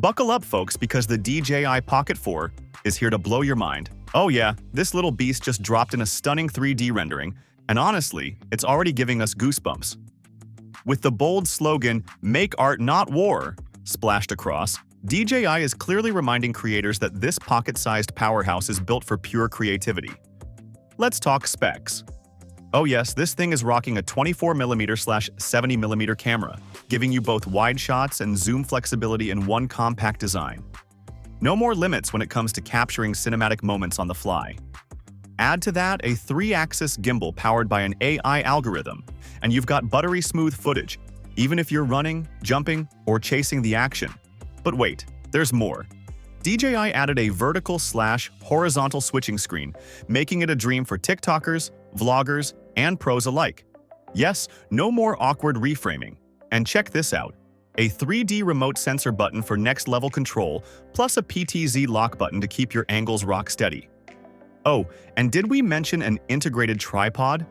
Buckle up, folks, because the DJI Pocket 4 is here to blow your mind. Oh yeah, this little beast just dropped in a stunning 3D rendering, and honestly, it's already giving us goosebumps. With the bold slogan, "Make art, not war," splashed across, DJI is clearly reminding creators that this pocket-sized powerhouse is built for pure creativity. Let's talk specs. Oh yes, this thing is rocking a 24mm/70mm camera, giving you both wide shots and zoom flexibility in one compact design. No more limits when it comes to capturing cinematic moments on the fly. Add to that a 3-axis gimbal powered by an AI algorithm, and you've got buttery smooth footage, even if you're running, jumping, or chasing the action. But wait, there's more. DJI added a vertical/horizontal switching screen, making it a dream for TikTokers, vloggers, and pros alike. Yes, no more awkward reframing. And check this out. A 3D remote sensor button for next-level control, plus a PTZ lock button to keep your angles rock steady. Oh, and did we mention an integrated tripod?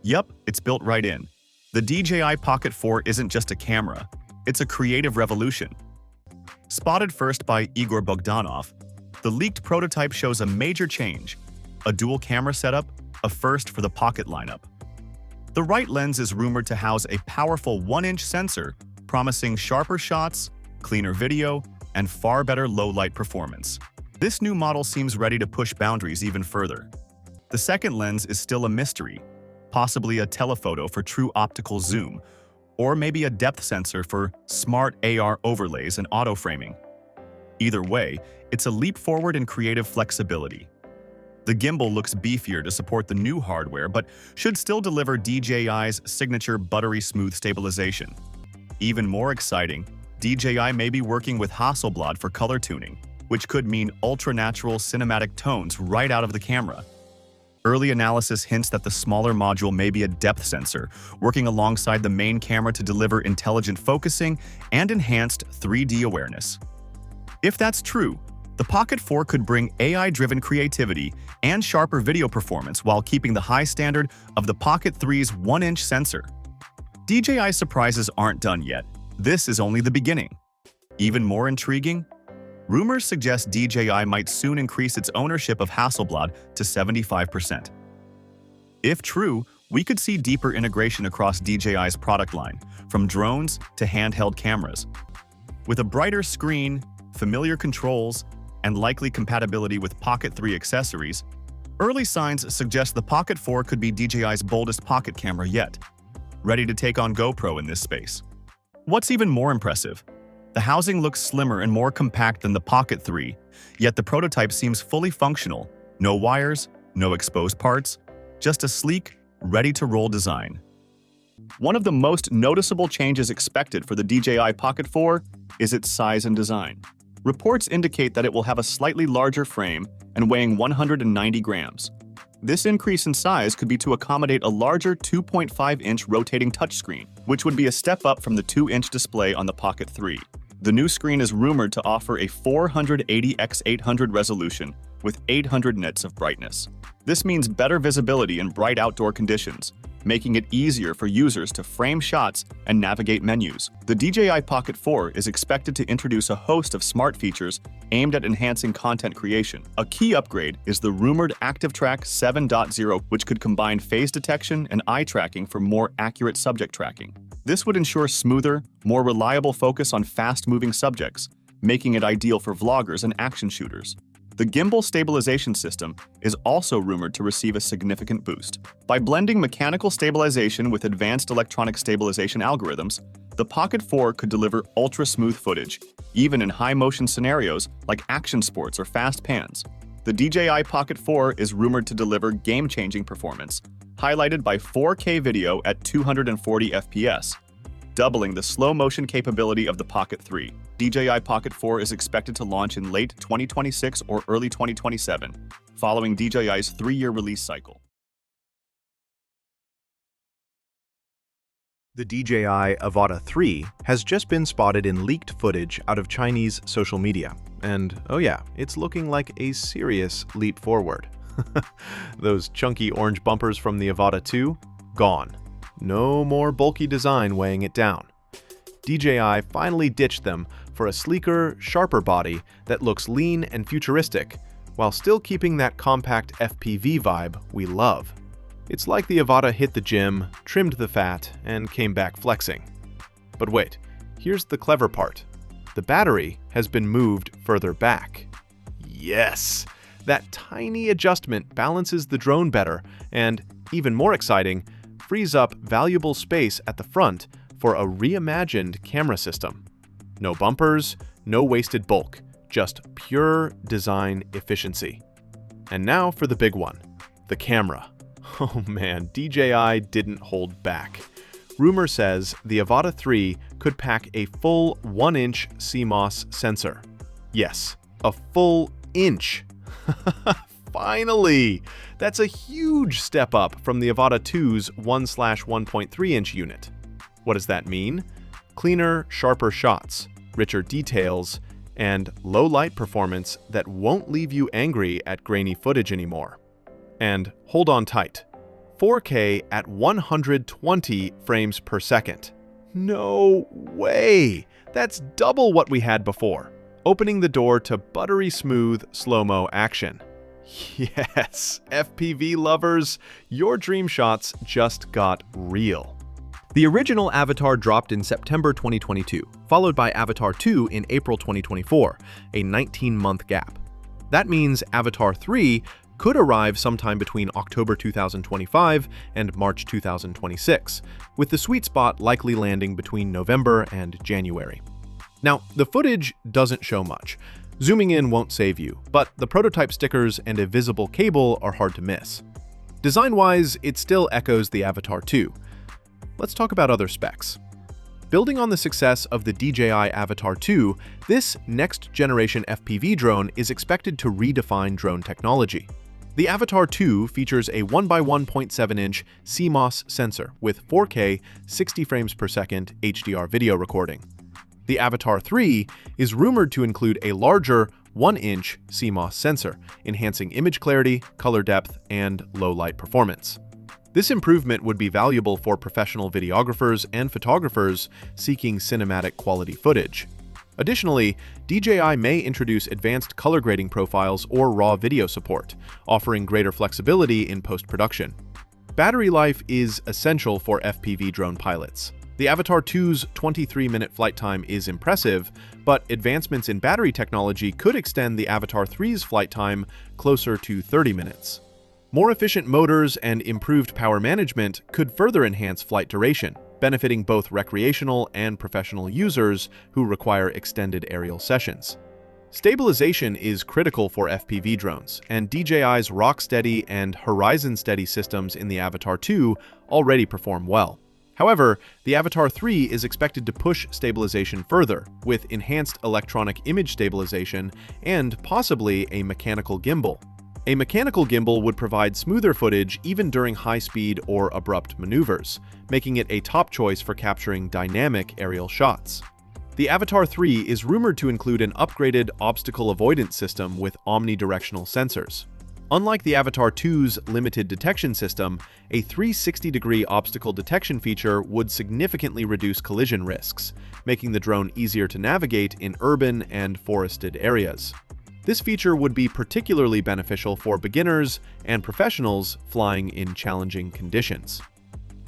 Yup, it's built right in. The DJI Pocket 4 isn't just a camera, it's a creative revolution. Spotted first by Igor Bogdanov, the leaked prototype shows a major change, a dual camera setup, a first for the Pocket lineup. The right lens is rumored to house a powerful 1-inch sensor, promising sharper shots, cleaner video, and far better low-light performance. This new model seems ready to push boundaries even further. The second lens is still a mystery, possibly a telephoto for true optical zoom, or maybe a depth sensor for smart AR overlays and auto-framing. Either way, it's a leap forward in creative flexibility. The gimbal looks beefier to support the new hardware, but should still deliver DJI's signature buttery smooth stabilization. Even more exciting, DJI may be working with Hasselblad for color tuning, which could mean ultra-natural cinematic tones right out of the camera. Early analysis hints that the smaller module may be a depth sensor, working alongside the main camera to deliver intelligent focusing and enhanced 3D awareness. If that's true, the Pocket 4 could bring AI-driven creativity and sharper video performance while keeping the high standard of the Pocket 3's 1-inch sensor. DJI surprises aren't done yet. This is only the beginning. Even more intriguing, rumors suggest DJI might soon increase its ownership of Hasselblad to 75%. If true, we could see deeper integration across DJI's product line, from drones to handheld cameras. With a brighter screen, familiar controls, and likely compatibility with Pocket 3 accessories, early signs suggest the Pocket 4 could be DJI's boldest pocket camera yet, ready to take on GoPro in this space. What's even more impressive? The housing looks slimmer and more compact than the Pocket 3, yet the prototype seems fully functional. No wires, no exposed parts, just a sleek, ready-to-roll design. One of the most noticeable changes expected for the DJI Pocket 4 is its size and design. Reports indicate that it will have a slightly larger frame and weighing 190 grams. This increase in size could be to accommodate a larger 2.5-inch rotating touchscreen, which would be a step up from the 2-inch display on the Pocket 3. The new screen is rumored to offer a 480x800 resolution with 800 nits of brightness. This means better visibility in bright outdoor conditions, making it easier for users to frame shots and navigate menus. The DJI Pocket 4 is expected to introduce a host of smart features aimed at enhancing content creation. A key upgrade is the rumored ActiveTrack 7.0, which could combine phase detection and eye tracking for more accurate subject tracking. This would ensure smoother, more reliable focus on fast-moving subjects, making it ideal for vloggers and action shooters. The gimbal stabilization system is also rumored to receive a significant boost. By blending mechanical stabilization with advanced electronic stabilization algorithms, the Pocket 4 could deliver ultra-smooth footage, even in high-motion scenarios like action sports or fast pans. The DJI Pocket 4 is rumored to deliver game-changing performance, highlighted by 4K video at 240 FPS, doubling the slow-motion capability of the Pocket 3. DJI Pocket 4 is expected to launch in late 2026 or early 2027, following DJI's 3-year release cycle. The DJI Avata 3 has just been spotted in leaked footage out of Chinese social media. And oh yeah, it's looking like a serious leap forward. Those chunky orange bumpers from the Avata 2? Gone. No more bulky design weighing it down. DJI finally ditched them for a sleeker, sharper body that looks lean and futuristic, while still keeping that compact FPV vibe we love. It's like the Avata hit the gym, trimmed the fat, and came back flexing. But wait, here's the clever part. The battery has been moved further back. Yes! That tiny adjustment balances the drone better and, even more exciting, frees up valuable space at the front for a reimagined camera system. No bumpers, no wasted bulk, just pure design efficiency. And now for the big one, the camera. Oh man, DJI didn't hold back. Rumor says the Avata 3 could pack a full 1-inch CMOS sensor. Yes, a full inch. Finally! That's a huge step up from the Avata 2's 1/1.3-inch unit. What does that mean? Cleaner, sharper shots, richer details, and low light performance that won't leave you angry at grainy footage anymore. And hold on tight. 4K at 120 frames per second. No way! That's double what we had before, opening the door to buttery smooth slow-mo action. Yes, FPV lovers, your dream shots just got real. The original Avatar dropped in September 2022, followed by Avatar 2 in April 2024, a 19-month gap. That means Avatar 3 could arrive sometime between October 2025 and March 2026, with the sweet spot likely landing between November and January. Now, the footage doesn't show much. Zooming in won't save you, but the prototype stickers and a visible cable are hard to miss. Design-wise, it still echoes the Avatar 2. Let's talk about other specs. Building on the success of the DJI Avatar 2, this next-generation FPV drone is expected to redefine drone technology. The Avatar 2 features a 1x1.7-inch CMOS sensor with 4K 60 frames per second HDR video recording. The Avatar 3 is rumored to include a larger 1-inch CMOS sensor, enhancing image clarity, color depth, and low-light performance. This improvement would be valuable for professional videographers and photographers seeking cinematic quality footage. Additionally, DJI may introduce advanced color grading profiles or raw video support, offering greater flexibility in post-production. Battery life is essential for FPV drone pilots. The Avatar 2's 23-minute flight time is impressive, but advancements in battery technology could extend the Avatar 3's flight time closer to 30 minutes. More efficient motors and improved power management could further enhance flight duration, benefiting both recreational and professional users who require extended aerial sessions. Stabilization is critical for FPV drones, and DJI's Rocksteady and Horizon Steady systems in the Avatar 2 already perform well. However, the Avatar 3 is expected to push stabilization further, with enhanced electronic image stabilization and possibly a mechanical gimbal. A mechanical gimbal would provide smoother footage even during high-speed or abrupt maneuvers, making it a top choice for capturing dynamic aerial shots. The Avatar 3 is rumored to include an upgraded obstacle avoidance system with omnidirectional sensors. Unlike the Avatar 2's limited detection system, a 360-degree obstacle detection feature would significantly reduce collision risks, making the drone easier to navigate in urban and forested areas. This feature would be particularly beneficial for beginners and professionals flying in challenging conditions.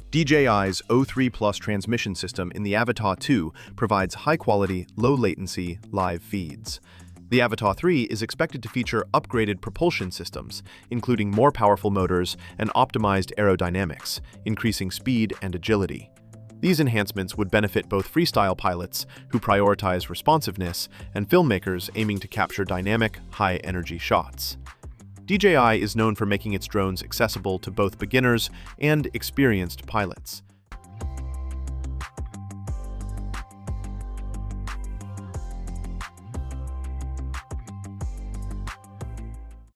DJI's O3 Plus transmission system in the Avatar 2 provides high-quality, low-latency live feeds. The Avatar 3 is expected to feature upgraded propulsion systems, including more powerful motors and optimized aerodynamics, increasing speed and agility. These enhancements would benefit both freestyle pilots, who prioritize responsiveness, and filmmakers aiming to capture dynamic, high-energy shots. DJI is known for making its drones accessible to both beginners and experienced pilots.